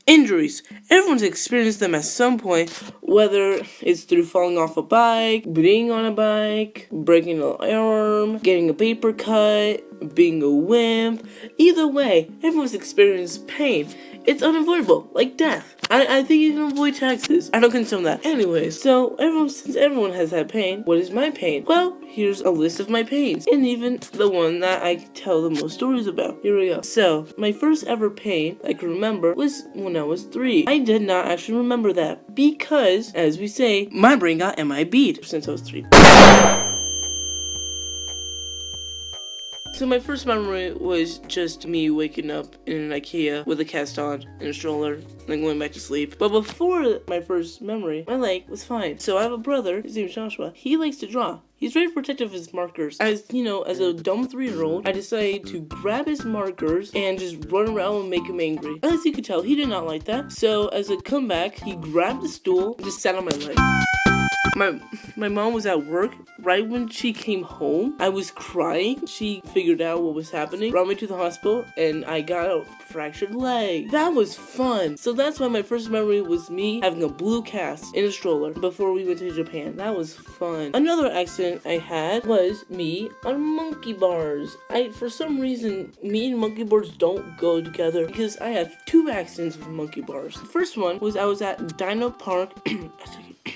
Injuries. Everyone's experienced them at some point, whether it's through falling off a bike, being on a bike, breaking an arm, getting a paper cut, being a wimp. Either way, everyone's experienced pain. It's unavoidable, like death. I think you can avoid taxes. I don't condone that. Anyways, so since everyone has had pain, what is my pain? Well, here's a list of my pains, and even the one that I tell the most stories about. Here we go. So, my first ever pain I can remember was when I was 3. I did not actually remember that because, as we say, my brain got MIB'd since I was 3. So my first memory was just me waking up in an IKEA with a cast on and a stroller, and then going back to sleep. But before my first memory, my leg was fine. So I have a brother, his name is Joshua. He likes to draw. He's very protective of his markers. As a dumb 3-year-old, I decided to grab his markers and just run around and make him angry. As you could tell, he did not like that. So as a comeback, he grabbed the stool and just sat on my leg. My mom was at work. Right when she came home, I was crying. She figured out what was happening, brought me to the hospital, and I got a fractured leg. That was fun. So that's why my first memory was me having a blue cast in a stroller before we went to Japan. That was fun. Another accident I had was me on monkey bars. For some reason, me and monkey bars don't go together because I have 2 accidents with monkey bars. The first one was I was at Dino Park.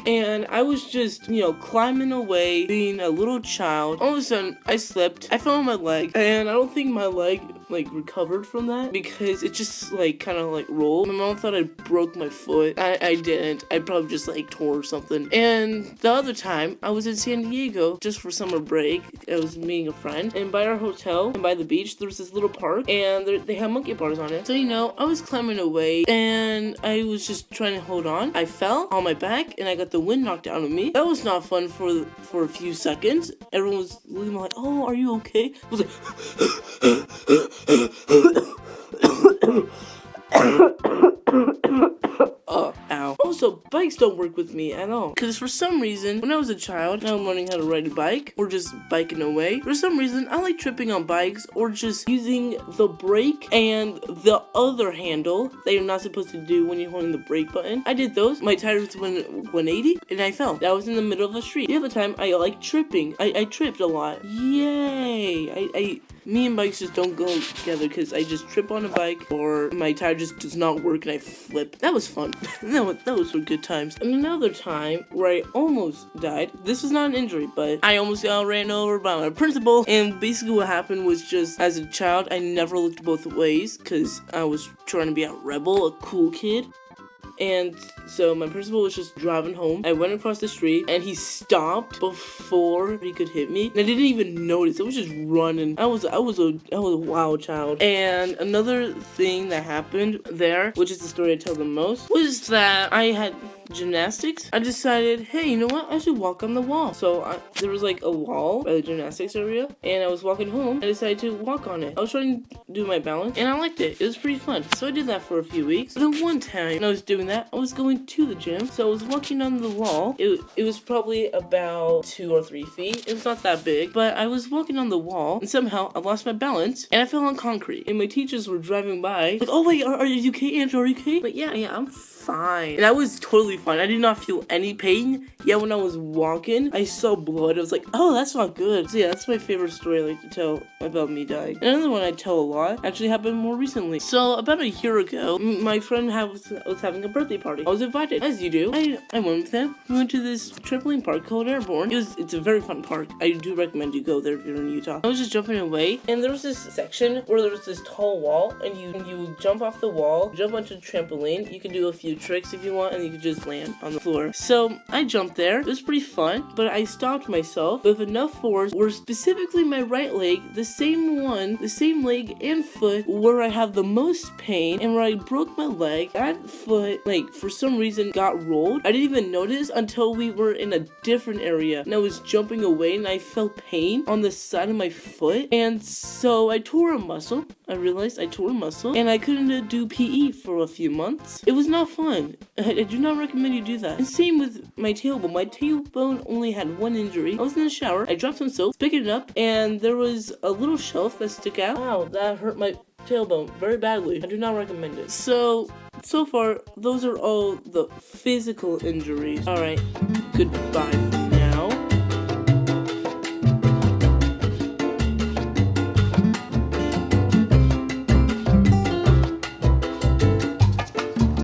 And I was just, climbing away, being a little child. All of a sudden, I slipped. I fell on my leg. And I don't think my leg, recovered from that. Because it just, kind of rolled. My mom thought I broke my foot. I didn't. I probably just, tore something. And the other time, I was in San Diego just for summer break. I was meeting a friend. And by our hotel and by the beach, there was this little park. And they had monkey bars on it. So, I was climbing away. And I was just trying to hold on. I fell on my back. And I got the wind knocked out of me. That was not fun for a few seconds. Everyone was looking like, "Oh, are you okay?" I was ow. Also, bikes don't work with me at all. Because for some reason, when I was a child, now I'm learning how to ride a bike, or just biking away. For some reason, I like tripping on bikes, or just using the brake and the other handle that you're not supposed to do when you're holding the brake button. I did those. My tires went 180, and I fell. That was in the middle of a street. The other time, I like tripping. I tripped a lot. Yay! Me and bikes just don't go together because I just trip on a bike or my tire just does not work and I flip. That was fun. that was some good times. And another time where I almost died. This was not an injury, but I almost got ran over by my principal. And basically what happened was just as a child, I never looked both ways because I was trying to be a rebel, a cool kid. And so my principal was just driving home. I went across the street and he stopped before he could hit me. And I didn't even notice. I was just running. I was a wild child. And another thing that happened there, which is the story I tell the most, was that I had gymnastics. I decided, hey, you know what? I should walk on the wall. So there was a wall by the gymnastics area, and I was walking home. I decided to walk on it. I was trying to do my balance, and I liked it. It was pretty fun. So I did that for a few weeks. Then one time when I was doing that, I was going to the gym. So I was walking on the wall. It was probably about 2 or 3 feet. It was not that big, but I was walking on the wall, and somehow I lost my balance, and I fell on concrete. And my teachers were driving by, like, "Oh wait, are you okay, Andrew? Are you okay?" But yeah, I'm fine. And I was totally fine. I did not feel any pain. Yeah, when I was walking, I saw blood. I was like, oh, that's not good. So yeah, that's my favorite story I like to tell about me dying. Another one I tell a lot actually happened more recently. So about a year ago, my friend was having a birthday party. I was invited, as you do. I went with him. We went to this trampoline park called Airborne. It's a very fun park. I do recommend you go there if you're in Utah. I was just jumping away, and there was this section where there was this tall wall, and you jump off the wall, jump onto the trampoline. You can do a few tricks if you want, and you can just land on the floor. So I jumped there. It was pretty fun, but I stopped myself with enough force where specifically my right leg, the same leg and foot where I have the most pain and where I broke my leg, that foot, for some reason got rolled. I didn't even notice until we were in a different area and I was jumping away and I felt pain on the side of my foot, and so I tore a muscle. I realized I tore a muscle and I couldn't do PE for a few months. It was not fun. I do not recommend you do that. And same with my tailbone. My tailbone only had one injury. I was in the shower. I dropped some soap, picked it up, and there was a little shelf that stuck out. Wow, that hurt my tailbone very badly. I do not recommend it. So So far, those are all the physical injuries. Alright, goodbye.